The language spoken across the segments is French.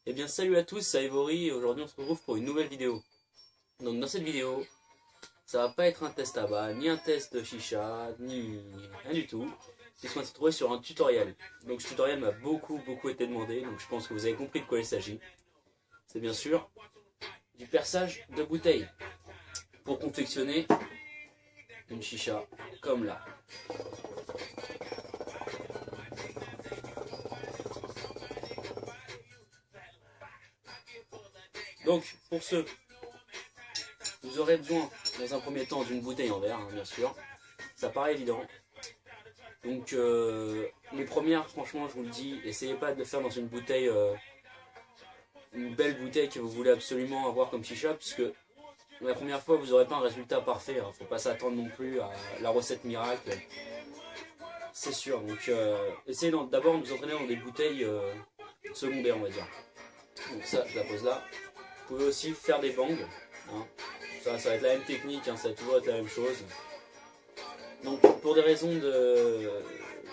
Eh bien salut à tous, c'est Ivory et aujourd'hui on se retrouve pour une nouvelle vidéo. Donc dans cette vidéo, ça va pas être un test à bas, ni un test de chicha, ni rien du tout. Puisqu'on va se retrouver sur un tutoriel. Donc ce tutoriel m'a beaucoup été demandé, donc je pense que vous avez compris de quoi il s'agit. C'est bien sûr du perçage de bouteilles pour confectionner une chicha comme là. Donc pour ce, vous aurez besoin dans un premier temps d'une bouteille en verre, hein, bien sûr. Ça paraît évident. Donc les premières, franchement, je vous le dis, essayez pas de le faire dans une bouteille, une belle bouteille que vous voulez absolument avoir comme chicha, puisque la première fois vous n'aurez pas un résultat parfait. Hein. Faut pas s'attendre non plus à la recette miracle, c'est sûr. Donc essayez d'abord de nous entraîner dans des bouteilles secondaires, on va dire. Donc ça, je la pose là. Vous pouvez aussi faire des bangs. Hein. Ça va être la même technique, hein, ça va toujours être la même chose. Donc pour des raisons de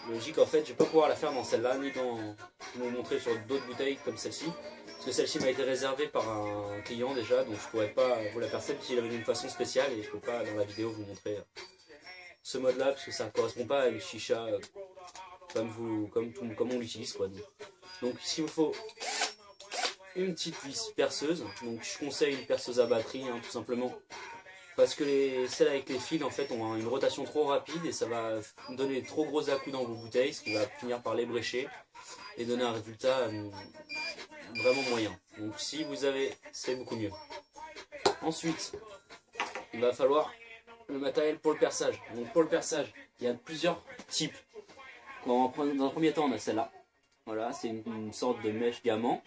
logique, en fait, je vais pas pouvoir la faire dans celle-là, ni vous montrer sur d'autres bouteilles comme celle-ci. Parce que celle-ci m'a été réservée par un client déjà, donc je pourrais pas vous la percer s'il avait d'une façon spéciale et je peux pas dans la vidéo vous montrer ce mode-là parce que ça ne correspond pas à une chicha comme on l'utilise quoi. Donc ici il vous faut une petite vis perceuse, donc je conseille une perceuse à batterie hein, tout simplement. Parce que celles avec les fils en fait ont une rotation trop rapide et ça va donner trop gros à-coups dans vos bouteilles, ce qui va finir par les brécher et donner un résultat vraiment moyen. Donc si vous avez, c'est beaucoup mieux. Ensuite, il va falloir le matériel pour le perçage. Donc pour le perçage, il y a plusieurs types. Bon, dans un premier temps, on a celle-là. Voilà, c'est une sorte de mèche diamant.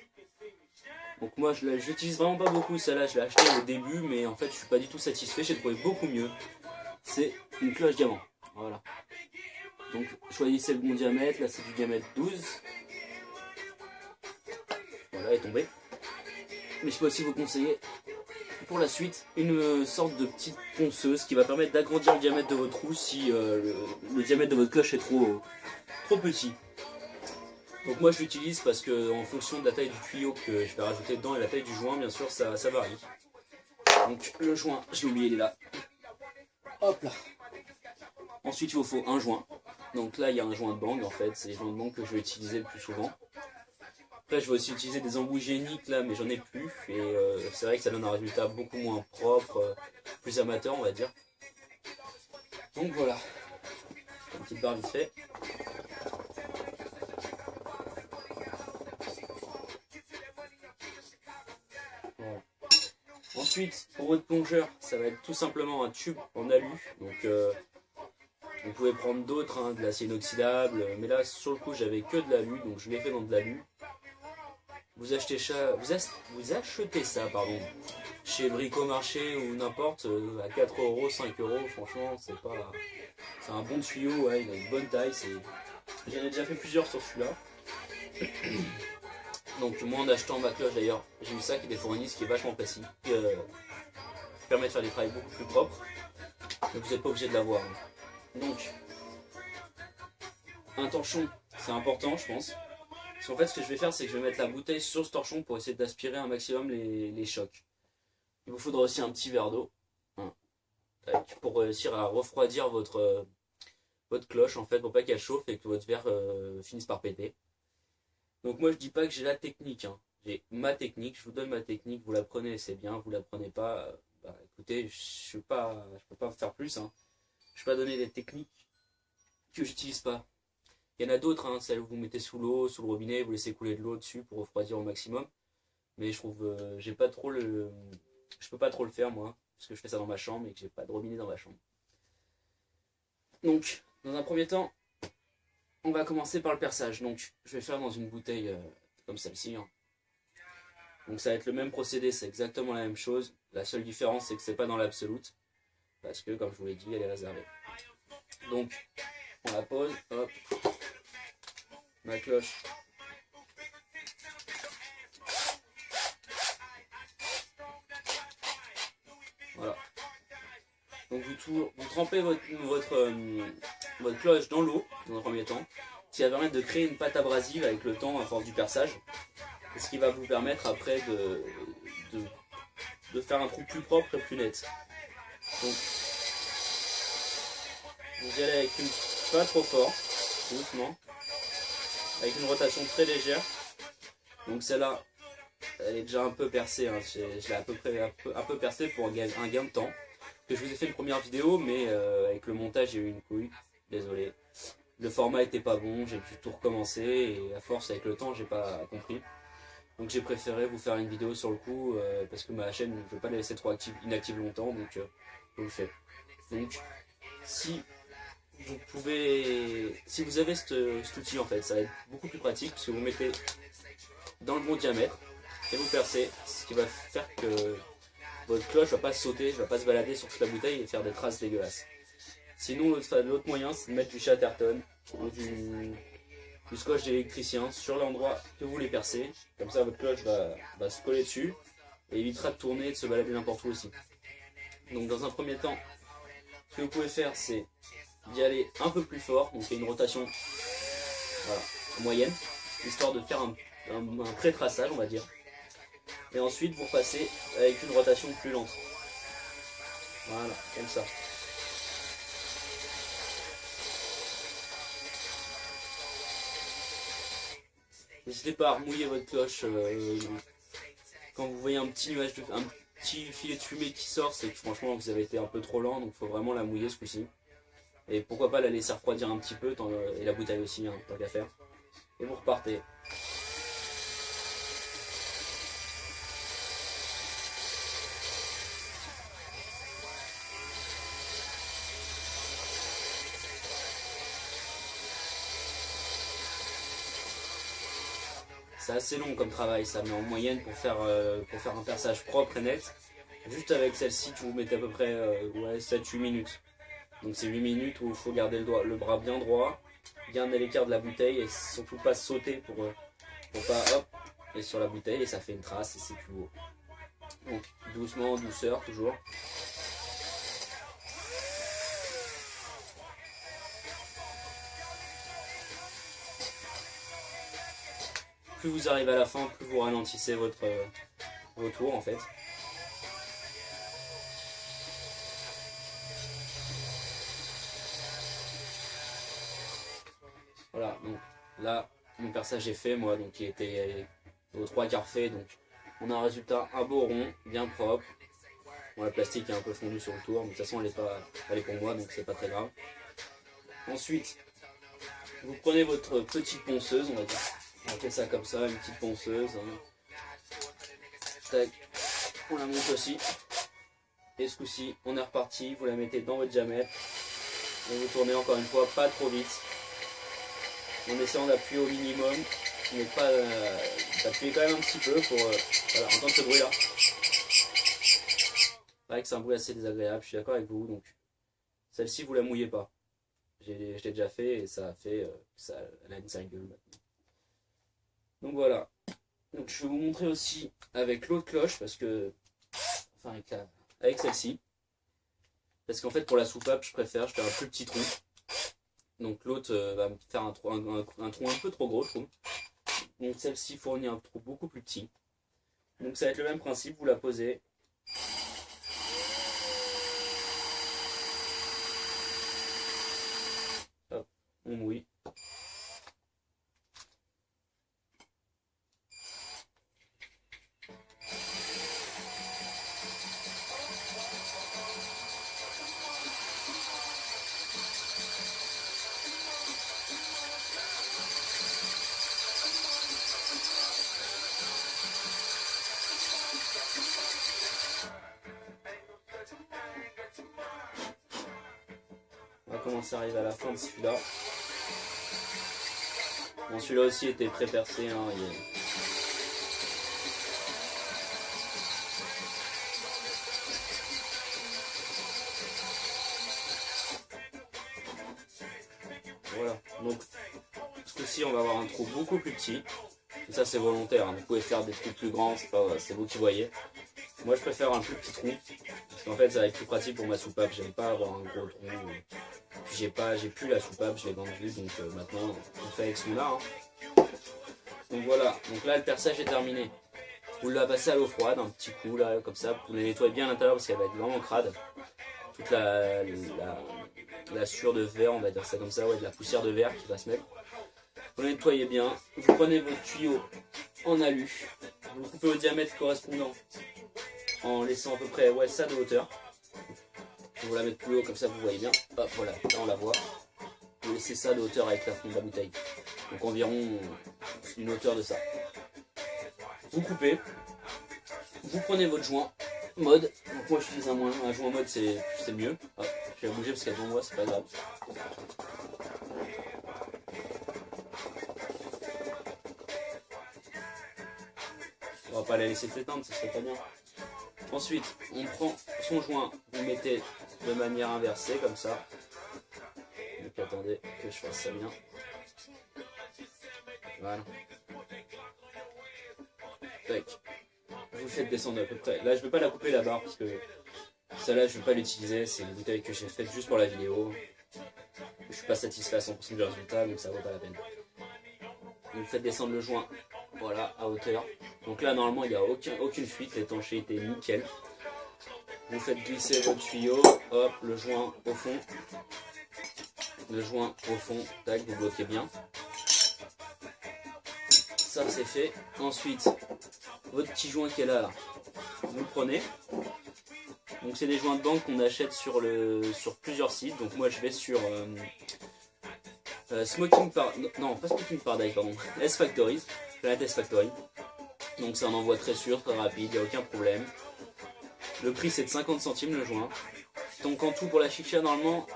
Donc moi je l'utilise vraiment pas beaucoup, celle-là je l'ai acheté au début mais en fait je suis pas du tout satisfait, j'ai trouvé beaucoup mieux. C'est une cloche diamant, voilà. Donc choisissez le bon diamètre, là c'est du diamètre 12. Voilà, elle est tombée. Mais je peux aussi vous conseiller pour la suite une sorte de petite ponceuse qui va permettre d'agrandir le diamètre de votre roue si le diamètre de votre cloche est trop petit. Donc moi je l'utilise parce que en fonction de la taille du tuyau que je vais rajouter dedans et la taille du joint bien sûr ça varie. Donc le joint, j'ai oublié il est là. Hop là. Ensuite il vous faut un joint. Donc là il y a un joint de bang en fait, c'est les joints de bang que je vais utiliser le plus souvent. Après je vais aussi utiliser des embouts géniques là mais j'en ai plus. Et c'est vrai que ça donne un résultat beaucoup moins propre, plus amateur on va dire. Donc voilà. Une petite barre vite fait. Ensuite, pour votre plongeur, ça va être tout simplement un tube en alu. Donc, vous pouvez prendre d'autres, hein, de l'acier inoxydable. Mais là, sur le coup, j'avais que de l'alu, donc je l'ai fait dans de l'alu. Vous achetez ça, chez Bricomarché ou n'importe, à 4 €, 5 €. Franchement, c'est un bon tuyau, ouais, il a une bonne taille. J'en ai déjà fait plusieurs sur celui-là. Donc moi en achetant ma cloche d'ailleurs, j'ai eu ça qui est des fournisseurs qui est vachement précis, qui permet de faire des travails beaucoup plus propres, mais vous n'êtes pas obligé de l'avoir. Donc un torchon, c'est important je pense, parce qu'en fait ce que je vais faire c'est que je vais mettre la bouteille sur ce torchon pour essayer d'aspirer un maximum les chocs. Il vous faudra aussi un petit verre d'eau, hein, pour réussir à refroidir votre cloche en fait, pour pas qu'elle chauffe et que votre verre finisse par péter. Donc moi je dis pas que j'ai la technique, hein. J'ai ma technique, je vous donne ma technique, vous la prenez c'est bien, vous la prenez pas, bah écoutez, je peux pas faire plus, hein. Je peux pas donner des techniques que j'utilise pas. Il y en a d'autres, hein, celles où vous mettez sous l'eau, sous le robinet, vous laissez couler de l'eau dessus pour refroidir au maximum. Mais je trouve, je peux pas trop le faire moi, parce que je fais ça dans ma chambre et que j'ai pas de robinet dans ma chambre. Donc, dans un premier temps, on va commencer par le perçage. Donc je vais faire dans une bouteille comme celle-ci. Hein. Donc ça va être le même procédé, c'est exactement la même chose. La seule différence c'est que c'est pas dans l'absolute. Parce que comme je vous l'ai dit, elle est réservée. Donc on la pose, hop. Ma cloche. Voilà. Donc vous trempez votre cloche dans l'eau, dans un premier temps, qui va permettre de créer une pâte abrasive avec le temps à force du perçage. ce qui va vous permettre après de faire un trou plus propre et plus net. Donc vous y allez avec une, pas trop fort, doucement, avec une rotation très légère. Donc celle-là, elle est déjà un peu percée, hein. Je l'ai à peu près un peu percée pour un gain de temps. Que je vous ai fait une première vidéo, mais avec le montage j'ai eu une couille, désolé. Le format était pas bon, j'ai dû tout recommencer et à force avec le temps j'ai pas compris. Donc j'ai préféré vous faire une vidéo sur le coup parce que ma chaîne, je ne veux pas la laisser trop inactive longtemps, donc je vous le fais. Donc si vous avez cet outil en fait, ça va être beaucoup plus pratique parce que vous mettez dans le bon diamètre et vous percez, ce qui va faire que votre cloche ne va pas sauter, ne va pas se balader sur toute la bouteille et faire des traces dégueulasses. Sinon l'autre moyen c'est de mettre du Chatterton ou du scotch d'électricien sur l'endroit que vous voulez percer. Comme ça votre cloche va se coller dessus et évitera de tourner et de se balader n'importe où aussi. Donc dans un premier temps, ce que vous pouvez faire c'est d'y aller un peu plus fort, donc il y a une rotation voilà, moyenne, histoire de faire un pré-traçage on va dire. Et ensuite vous repassez avec une rotation plus lente. Voilà, comme ça. N'hésitez pas à remouiller votre cloche quand vous voyez un petit filet de fumée qui sort, c'est que franchement vous avez été un peu trop lent, donc il faut vraiment la mouiller ce coup-ci. Et pourquoi pas la laisser refroidir un petit peu, et la bouteille aussi, hein, tant qu'à faire. Et vous repartez. C'est assez long comme travail ça, mais en moyenne pour faire un perçage propre et net, juste avec celle-ci tu vous mettez à peu près 7-8 minutes. Donc c'est 8 minutes où il faut garder le bras bien droit, garder l'écart de la bouteille et surtout pas sauter pour pas hop, et sur la bouteille et ça fait une trace et c'est plus beau. Donc doucement, en douceur toujours. Plus vous arrivez à la fin, plus vous ralentissez vos tours en fait. Voilà, donc là, mon perçage est fait, moi, donc il était aux 3/4 fait, donc on a un résultat, un beau rond, bien propre. Bon, la plastique est un peu fondue sur le tour, mais de toute façon elle est pour moi, donc c'est pas très grave. Ensuite, vous prenez votre petite ponceuse, on va dire. On va faire ça comme ça, une petite ponceuse. Hein. Tac, on la monte aussi. Et ce coup-ci, on est reparti, vous la mettez dans votre diamètre. Et vous tournez encore une fois, pas trop vite. En essayant d'appuyer au minimum, mais pas d'appuyer quand même un petit peu pour voilà, entendre ce bruit là. C'est vrai que c'est un bruit assez désagréable, je suis d'accord avec vous, donc celle-ci vous la mouillez pas. Je l'ai déjà fait et ça a fait elle a une sale gueule maintenant. Donc voilà. Donc je vais vous montrer aussi avec l'autre cloche parce que enfin avec celle-ci. Parce qu'en fait pour la soupape je fais un plus petit trou. Donc l'autre va me faire un trou un peu trop gros je trouve. Donc celle-ci fournit un trou beaucoup plus petit. Donc ça va être le même principe, vous la posez. Hop, on mouille. On va commencer à arriver à la fin de celui-là. Bon, celui-là aussi était pré-percé. Hein, Voilà, donc ce coup-ci on va avoir un trou beaucoup plus petit. Et ça c'est volontaire, hein. Vous pouvez faire des trous plus grands, c'est vous qui voyez. Moi je préfère un plus petit trou, parce qu'en fait ça va être plus pratique pour ma soupape, j'aime pas avoir un gros trou. Puis j'ai plus la soupape, je l'ai vendue, donc maintenant on fait avec celui-là. Hein. Donc voilà, donc là le perçage est terminé. Vous la passez à l'eau froide, un petit coup là, comme ça, vous la nettoyez bien à l'intérieur parce qu'elle va être vraiment crade. Toute la sueur de verre, on va dire ça comme ça, ouais, de la poussière de verre qui va se mettre. Vous la nettoyez bien, vous prenez votre tuyau en alu, vous le coupez au diamètre correspondant en laissant à peu près ça de hauteur. Vous la mettez plus haut comme ça vous voyez bien. Hop voilà, là on la voit. Vous laissez ça de hauteur avec la fond de la bouteille. Donc environ une hauteur de ça. Vous coupez, vous prenez votre joint mode. Donc moi j'utilise un joint mode, c'est mieux. Hop, je vais bouger parce qu'elle est devant moi, c'est pas grave. On va pas la laisser s'éteindre, ça serait pas bien. Ensuite, on prend son joint, vous le mettez de manière inversée comme ça. Donc attendez que je fasse ça bien. Voilà. Tac. Vous le faites descendre à peu près. Là je ne vais pas la couper la barre parce que celle-là je ne vais pas l'utiliser. C'est une bouteille que j'ai faite juste pour la vidéo. Je ne suis pas satisfait à 100% du résultat donc ça vaut pas la peine. Vous faites descendre le joint, voilà, à hauteur. Donc là normalement il n'y a aucune fuite, l'étanchéité est nickel. Vous faites glisser votre tuyau, hop, le joint au fond. Le joint au fond, tac, vous bloquez bien. Ça c'est fait. Ensuite, votre petit joint qui est là, vous le prenez. Donc c'est des joints de banque qu'on achète sur plusieurs sites. Donc moi je vais sur Smoking Paradise, non pas Smoking Paradise, pardon, S Factory, Planet S Factory. Donc c'est un envoi très sûr, très rapide, il n'y a aucun problème. Le prix c'est de 50 centimes le joint. Donc en tout pour la chicha normalement,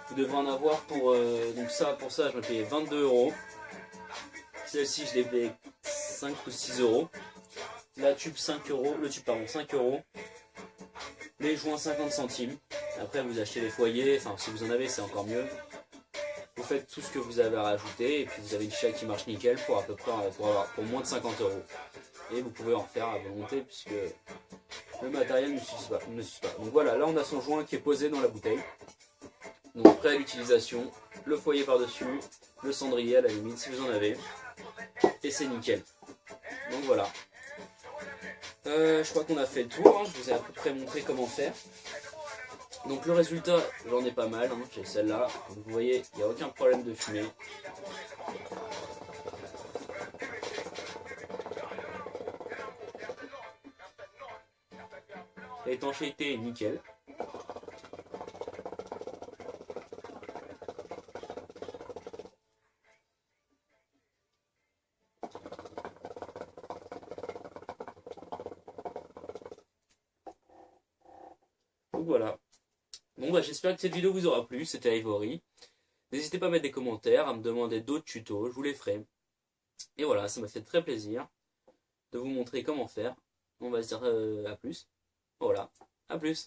vous devrez en avoir pour, donc ça, pour ça je me payais 22 €. Celle-ci je l'ai payé 5 ou 6 €. La tube 5 €, le tube pardon 5 €. Les joints 50 centimes. Après vous achetez les foyers, enfin si vous en avez c'est encore mieux. Vous faites tout ce que vous avez à rajouter et puis vous avez une chicha qui marche nickel pour à peu près pour moins de 50 €. Et vous pouvez en faire à volonté puisque le matériel ne suffit pas. Donc voilà, là on a son joint qui est posé dans la bouteille. Donc prêt à l'utilisation, le foyer par-dessus, le cendrier à la limite si vous en avez. Et c'est nickel. Donc voilà. Je crois qu'on a fait le tour, hein. Je vous ai à peu près montré comment faire. Donc le résultat, j'en ai pas mal, hein. J'ai celle-là. Vous voyez, il n'y a aucun problème de fumée. L'étanchéité est nickel. Donc voilà. Bon bah j'espère que cette vidéo vous aura plu, c'était Ivory. N'hésitez pas à mettre des commentaires, à me demander d'autres tutos, je vous les ferai. Et voilà, ça m'a fait très plaisir de vous montrer comment faire. On va se dire à plus. Voilà, à plus.